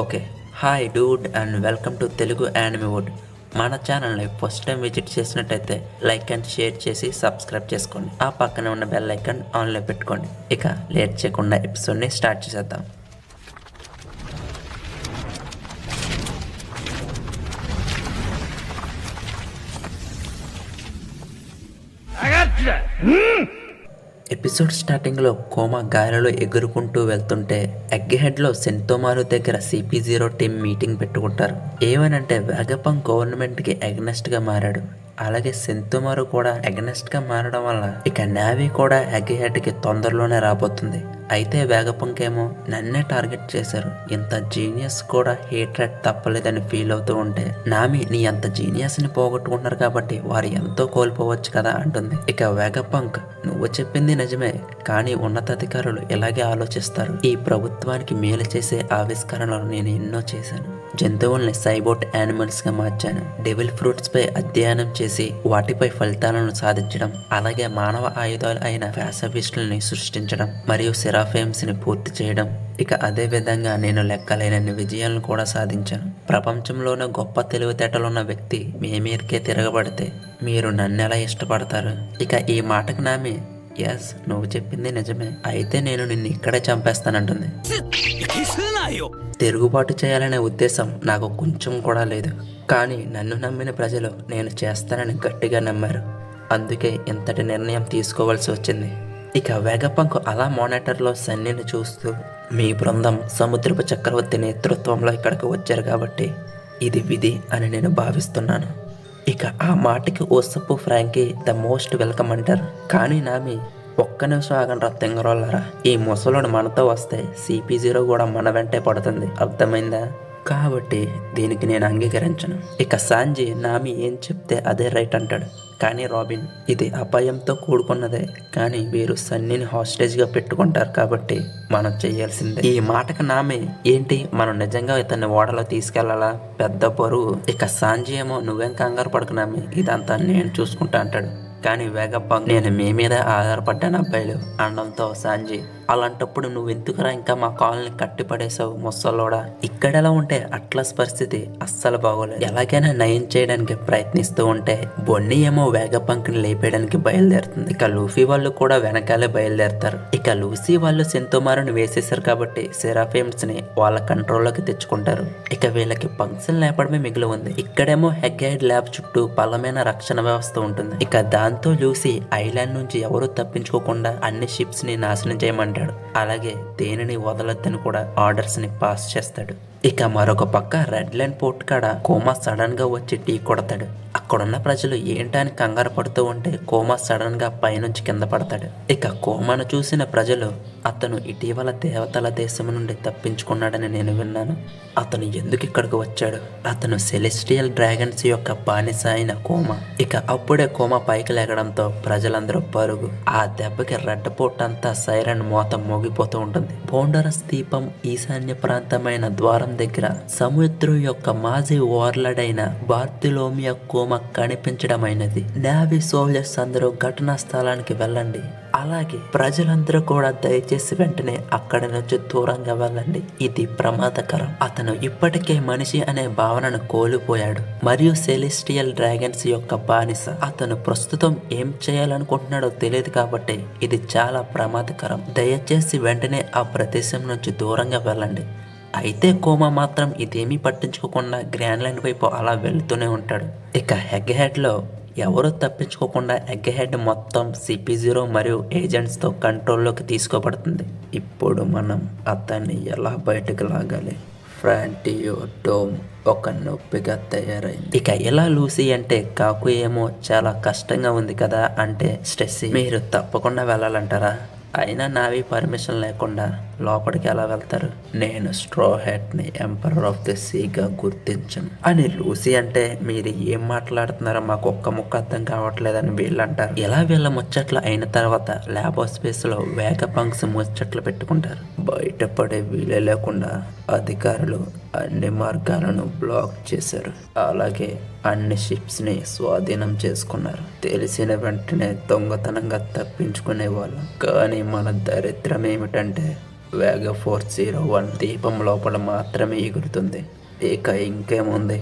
Okay. Hi dude and welcome to Telugu anime wood. మన ఛానల్ని first time visit చేసినట్టయితే like and share చేసి subscribe చేసుకోండి. ఆ పక్కనే ఉన్న బెల్ ఐకాన్ ఆన్లో పెట్టుకోండి. ఇక లేట్ చేయకుండా ఎపిసోడ్ని స్టార్ట్ చేసేద్దాం. ఎపిసోడ్ స్టార్టింగ్లో కోమా గాలిలో ఎగురుకుంటూ వెళ్తుంటే ఎగ్గహెడ్లో సెంతోమారు దగ్గర CP0 టీం మీటింగ్ పెట్టుకుంటారు. ఏమనంటే వెగపంక్ గవర్నమెంట్కి ఎగ్నెస్ట్గా మారాడు. అలాగే సెంతోమారు కూడా ఎగ్నెస్ట్గా మారడం వల్ల ఇక నావీ కూడా ఎగ్గహెడ్కి తొందరలోనే రాబోతుంది. అయితే వేగపంక్ ఏమో నన్నే టార్గెట్ చేశారు, ఇంత జీనియస్ కూడా హేట్రెడ్ తప్పలేదని ఫీల్ అవుతూ ఉంటే నామి నీ అంత జీనియస్ ని పోగొట్టుకుంటున్నారు కాబట్టి వారు ఎంతో కోల్పోవచ్చు కదా అంటుంది. ఇక వేగపంక్ నువ్వు చెప్పింది నిజమే, కానీ ఉన్నతాధికారులు ఇలాగే ఆలోచిస్తారు. ఈ ప్రభుత్వానికి మేలు చేసే ఆవిష్కరణలు నేను ఎన్నో చేశాను. జంతువుల్ని సైబోట్ యానిమల్స్ గా మార్చాను. డెవిల్ ఫ్రూట్స్ పై అధ్యయనం చేసి వాటిపై ఫలితాలను సాధించడం, అలాగే మానవ ఆయుధాలు అయిన ఫ్యాసవిస్టుల్ని సృష్టించడం మరియు సెరాఫేమ్స్ ని పూర్తి చేయడం. ఇక అదే విధంగా నేను లెక్కలేనన్ని విజయాలను కూడా సాధించాను. ప్రపంచంలోనే గొప్ప తెలివితేటలున్న వ్యక్తి మీ మీదకే తిరగబడితే మీరు నన్నెలా ఇష్టపడతారు? ఇక ఈ మాటకు నామి ఎస్ నువ్వు చెప్పింది నిజమే, అయితే నేను నిన్ను ఇక్కడే చంపేస్తానంటుంది. తిరుగుబాటు చేయాలనే ఉద్దేశం నాకు కొంచెం కూడా లేదు, కానీ నన్ను నమ్మిన ప్రజలు నేను చేస్తానని గట్టిగా నమ్మారు. అందుకే ఇంతటి నిర్ణయం తీసుకోవాల్సి వచ్చింది. ఇక వేగపంక్ అలా మానిటర్లో సన్నీని చూస్తూ మీ బృందం సముద్రపు చక్రవర్తి నేతృత్వంలో ఇక్కడికి వచ్చారు కాబట్టి ఇది విధి అని నేను భావిస్తున్నాను. ఇక ఆ మాటకి ఓసప్పు ఫ్రాంకీ ద మోస్ట్ వెల్కమ్ అంటారు. కానీ నామి ఒక్క నిమిషం ఆగండ్రా తెంగరోళ్ళరా, ఈ ముసలోడు మనతో వస్తే CP0 కూడా మన వెంటే పడుతుంది, అర్థమైందా? కాబట్టి దీనికి నేను అంగీకరించను. ఇక సాంజీ నామి ఏం చెప్తే అదే రైట్ అంటాడు. కానీ రాబిన్ ఇది అపాయంతో కూడుకున్నదే, కానీ వీరు సన్నీని హాస్టేజ్గా పెట్టుకుంటారు కాబట్టి మనం చేయాల్సిందే. ఈ మాటకు నామి ఏంటి మనం నిజంగా ఇతన్ని ఓడలో తీసుకెళ్లాలా, పెద్ద బరువు. ఇక సాంజీ ఏమో నువ్వేం కంగారు పడకు నామి, ఇదంతా నేను చూసుకుంటా అంటాడు. కానీ వేగపంక్ నేను మీ మీద ఆధారపడ్డాను అబ్బాయిలు అనడంతో సాంజీ అలాంటప్పుడు నువ్వు ఎందుకురా ఇంకా మా కాలనీ కట్టిపడేసావు ముసలోడా? ఇక్కడెలా ఉంటే అట్లస్ పరిస్థితి అస్సలు బాగోలేదు. ఎలాగైనా నయం చేయడానికి ప్రయత్నిస్తూ ఉంటే బొన్నీ ఏమో వేగపంక్ ని లేపేయడానికి బయలుదేరుతుంది. ఇక లూఫీ వాళ్ళు కూడా వెనకాలే బయలుదేరుతారు. ఇక లూసీ వాళ్ళు సెంతోమారుని వేసేసారు కాబట్టి సెరాఫేమ్స్ ని వాళ్ళ కంట్రోల్లోకి తెచ్చుకుంటారు. ఇక వీళ్ళకి పంక్షన్ లేపడమే మిగిలి ఉంది. ఇక్కడేమో హెగ్గైడ్ ల్యాబ్ చుట్టూ బలమైన రక్షణ వ్యవస్థ ఉంటుంది. ఇక దాంతో లూసీ ఐలాండ్ నుంచి ఎవరు తప్పించుకోకుండా అన్ని షిప్స్ ని నాశనం చేయమంటాడు. అలాగే దేనిని వదలొద్దని కూడా ఆర్డర్స్ ని పాస్ చేస్తాడు. ఇక మరొక పక్క రెడ్ లైన్ పోర్ట్ కాడ కోమా సడన్ గా వచ్చి టీ కొడతాడు. అక్కడున్న ప్రజలు ఏంటని కంగారు పడుతూ ఉంటే కోమా సడన్ గా పైనుంచి కింద పడతాడు. ఇక కోమాను చూసిన ప్రజలు అతను ఇటీవల దేవతల దేశం నుండి తప్పించుకున్నాడని నేను విన్నాను. అతను ఎందుకు ఇక్కడికి వచ్చాడు? అతను సెలెస్టియల్ డ్రాగన్స్ యొక్క బానిస అయిన కోమా. ఇక అప్పుడే కోమా పైకి లేగడంతో ప్రజలందరూ పరుగు. ఆ దెబ్బకి రెడ్ పోర్ట్ అంతా సైరన్ మోత మోగిపోతూ ఉంటుంది. బోండరస్ దీపం ఈశాన్య ప్రాంతమైన ద్వారం దగ్గర సముద్రం యొక్క మాజీ వార్లడ్ అయిన బార్తిలోమియా కోమా కనిపించడమైనది. నేవీ సోల్జర్స్ అందరూ ఘటనా స్థలానికి వెళ్ళండి. అలాగే ప్రజలందరూ కూడా దయచేసి వెంటనే అక్కడి నుంచి దూరంగా వెళ్ళండి, ఇది ప్రమాదకరం. అతను ఇప్పటికే మనిషి అనే భావనను కోల్పోయాడు మరియు సెలెస్టియల్ డ్రాగన్స్ యొక్క బానిస. అతను ప్రస్తుతం ఏం చేయాలనుకుంటున్నాడో తెలియదు కాబట్టి ఇది చాలా ప్రమాదకరం. దయచేసి వెంటనే ఆ ప్రదేశం నుంచి దూరంగా వెళ్ళండి. అయితే కోమా మాత్రం ఇదేమీ పట్టించుకోకుండా గ్రాండ్లాండ్ వైపు అలా వెళ్తూనే ఉంటాడు. ఇక హెగ్గహెడ్ లో ఎవరూ తప్పించుకోకుండా ఎగ్గహెడ్ మొత్తం CP0 మరియు ఏజెంట్స్ తో కంట్రోల్లోకి తీసుకోబడుతుంది. ఇప్పుడు మనం అతన్ని ఎలా బయటకు లాగాలి? ఫ్రాంటియో డోమ్ ఒక నొప్పిగా తయారైంది. ఇక ఎలా లూసీ అంటే కాకు ఏమో చాలా కష్టంగా ఉంది కదా అంటే స్ట్రెస్సీ మీరు తప్పకుండా వెళ్ళాలంటారా? అయినా నావి పర్మిషన్ లేకుండా లోపలికి ఎలా వెళ్తారు? నేను స్ట్రా హ్యాట్ ని ఎంపరర్ ఆఫ్ ది సీగా గుర్తించను అని లూసీ అంటే మీరు ఏం మాట్లాడుతున్నారో మాకు ఒక్క ముక్క అర్థం కావట్లేదని వీళ్ళు అంటారు. ఇలా వీళ్ళ ముచ్చట్లు అయిన తర్వాత ల్యాబ్ స్పేస్ లో వేగపంక్స్ ముచ్చట్లు పెట్టుకుంటారు. బయటపడే వీలే లేకుండా అధికారులు అన్ని మార్గాలను బ్లాక్ చేశారు. అలాగే అన్ని షిప్స్ ని స్వాధీనం చేసుకున్నారు. తెలిసిన వెంటనే దొంగతనంగా తప్పించుకునే వాళ్ళం. కానీ మన దరిద్రం ఏమిటంటే వేగ 401 దీపం లోపల మాత్రమే ఎగురుతుంది. ఇక ఇంకేముంది,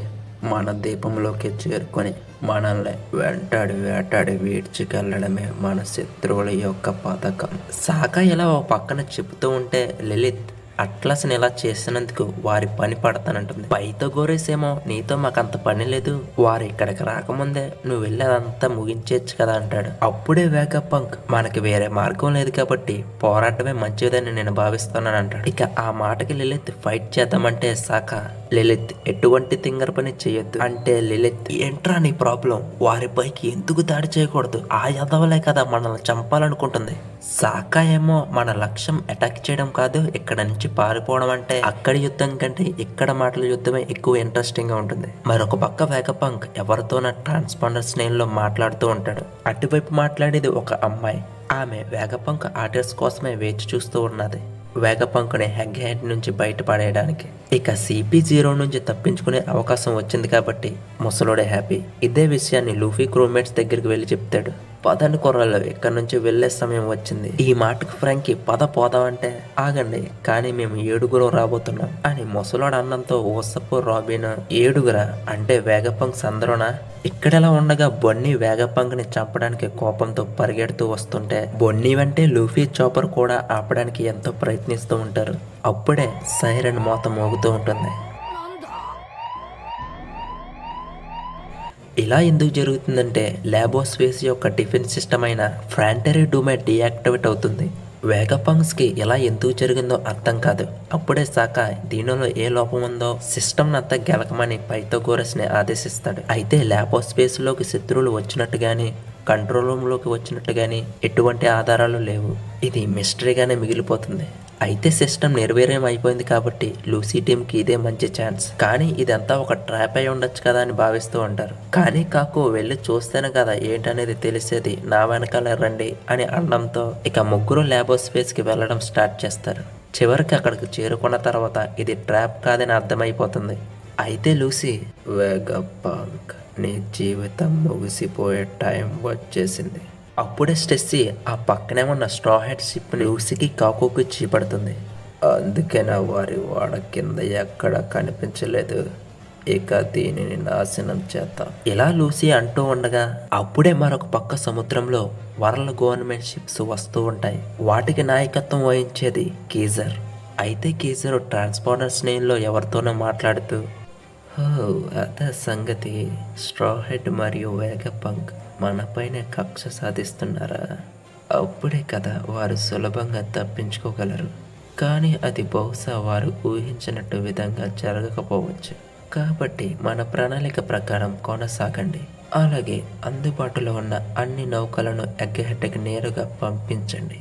మన దీపంలోకి చేరుకొని మనల్ని వెంటాడి వేటాడి వీడ్చుకెళ్ళడమే మన శత్రువుల యొక్క పథకం. శాఖ ఇలా ఓ పక్కన చెబుతూ ఉంటే లలిత్ అట్లస్ని ఇలా చేసినందుకు వారి పని పడతానంటుంది. పైథాగోరస్ ఏమో నీతో మాకంత పని లేదు, వారు ఇక్కడికి రాకముందే నువ్వు వెళ్ళేదంతా ముగించేచ్చు కదా అంటాడు. అప్పుడే వేగపంక్ మనకి వేరే మార్గం లేదు కాబట్టి పోరాటమే మంచిదని నేను భావిస్తున్నాను అంటాడు. ఇక ఆ మాటకి లలిత్ ఫైట్ చేద్దామంటే శాఖ లలిత్ ఎటువంటి తింగర పని చేయొద్దు అంటే లలిత్ ఏంట్రా నీ ప్రాబ్లం, వారిపైకి ఎందుకు దాడి చేయకూడదు, ఆ యదవలే కదా మనల్ని చంపాలనుకుంటుంది. శాఖ ఏమో మన లక్ష్యం అటాక్ చేయడం కాదు, ఇక్కడ నుంచి పారిపోవడం అంటే అక్కడి యుద్ధం కంటే ఇక్కడ మాటల యుద్ధమే ఎక్కువ ఇంట్రెస్టింగ్ గా ఉంటుంది. మరొక పక్క వేగపంక్ ఎవరితోన ట్రాన్స్పాండర్ స్నేహంలో మాట్లాడుతూ ఉంటాడు. అటువైపు మాట్లాడేది ఒక అమ్మాయి. ఆమె వేగపంక్ ఆర్డర్స్ కోసమే వేచి చూస్తూ ఉన్నది, వేగపంక్ని హెగ్ హ్యాండ్ నుంచి బయటపడేయడానికి. ఇక CP0 నుంచి తప్పించుకునే అవకాశం వచ్చింది కాబట్టి ముసలోడే హ్యాపీ. ఇదే విషయాన్ని లూఫీ క్రూమేట్స్ దగ్గరికి వెళ్ళి చెప్తాడు. పదండి కుర్రాళ్ళు, ఇక్కడ నుంచి వెళ్లే సమయం వచ్చింది. ఈ మాటకు ఫ్రాంకీ పద పోదామంటే ఆగండి, కానీ మేము 7 రాబోతున్నాం అని ముసలోడు అన్నంతో ఓసపు రాబిన్ 7 అంటే వేగపంక్స్ అందరూనా? ఇక్కడలా ఉండగా బొన్నీ వేగపంక్ ని చంపడానికి కోపంతో పరిగెడుతూ వస్తుంటే బొన్నీ వెంటే లూఫీ చాపర్ కూడా ఆపడానికి ఎంతో ప్రయత్నిస్తూ ఉంటారు. అప్పుడే సైరన్ మోత మోగుతూ ఉంటుంది. ఇలా ఎందుకు జరుగుతుందంటే లాబోస్పేస్ యొక్క డిఫెన్స్ సిస్టమ్ అయిన ఫ్రాంటరీ డూమే డీయాక్టివేట్ అవుతుంది. వేగపంక్స్కి ఇలా ఎందుకు జరిగిందో అర్థం కాదు. అప్పుడే శాఖ దీనిలో ఏ లోపం ఉందో సిస్టమ్ అంతా గెలకమని పైథాగోరస్ ని ఆదేశిస్తాడు. అయితే లాబోస్పేస్ లోకి శత్రువులు వచ్చినట్టు గాని కంట్రోల్ రూమ్ లోకి వచ్చినట్టు గాని ఎటువంటి ఆధారాలు లేవు. ఇది మిస్టరీగానే మిగిలిపోతుంది. అయితే సిస్టమ్ నిర్వీర్యం అయిపోయింది కాబట్టి లూసీ టీంకి ఇదే మంచి ఛాన్స్. కానీ ఇదంతా ఒక ట్రాప్ అయి ఉండొచ్చు కదా అని భావిస్తూ ఉంటారు. కానీ కాకు వెళ్ళి చూస్తేనే కదా ఏంటనేది తెలిసేది, నా వెనకాల రండి అని అనడంతో ఇక ముగ్గురు లాబోస్పేస్ కి వెళ్ళడం స్టార్ట్ చేస్తారు. చివరికి అక్కడికి చేరుకున్న తర్వాత ఇది ట్రాప్ కాదని అర్థమైపోతుంది. అయితే లూసీ, వేగపంక్ నీ జీవితం ముగిసిపోయే టైం వచ్చేసింది. అప్పుడే స్టెస్సీ ఆ పక్కనే ఉన్న స్ట్రా హెడ్ షిప్ లూసీకి కాకుకి చీపడుతుంది. అందుకే నా వాడ కింద ఎక్కడ కనిపించలేదు, ఇక దీనిని నాశనం చేద్దాం ఇలా లూసీ అంటూ ఉండగా అప్పుడే మరొక పక్క సముద్రంలో వరల్డ్ గవర్నమెంట్ షిప్స్ వస్తూ ఉంటాయి. వాటికి నాయకత్వం వహించేది కీజర్. అయితే కీజర్ ట్రాన్స్పాండర్ స్నేహంలో ఎవరితోనో మాట్లాడుతూ, అదే సంగతి, స్ట్రా హెడ్ మరియు వేగపంక్ మనపైనే కక్ష సాధిస్తున్నారా? అప్పుడే కదా వారు సులభంగా తప్పించుకోగలరు. కానీ అది బహుశా వారు ఊహించినట్టు విధంగా జరగకపోవచ్చు. కాబట్టి మన ప్రణాళిక ప్రకారం కొనసాగండి. అలాగే అందుబాటులో ఉన్న అన్ని నౌకలను ఎగ్గహెడ్కి నేరుగా పంపించండి.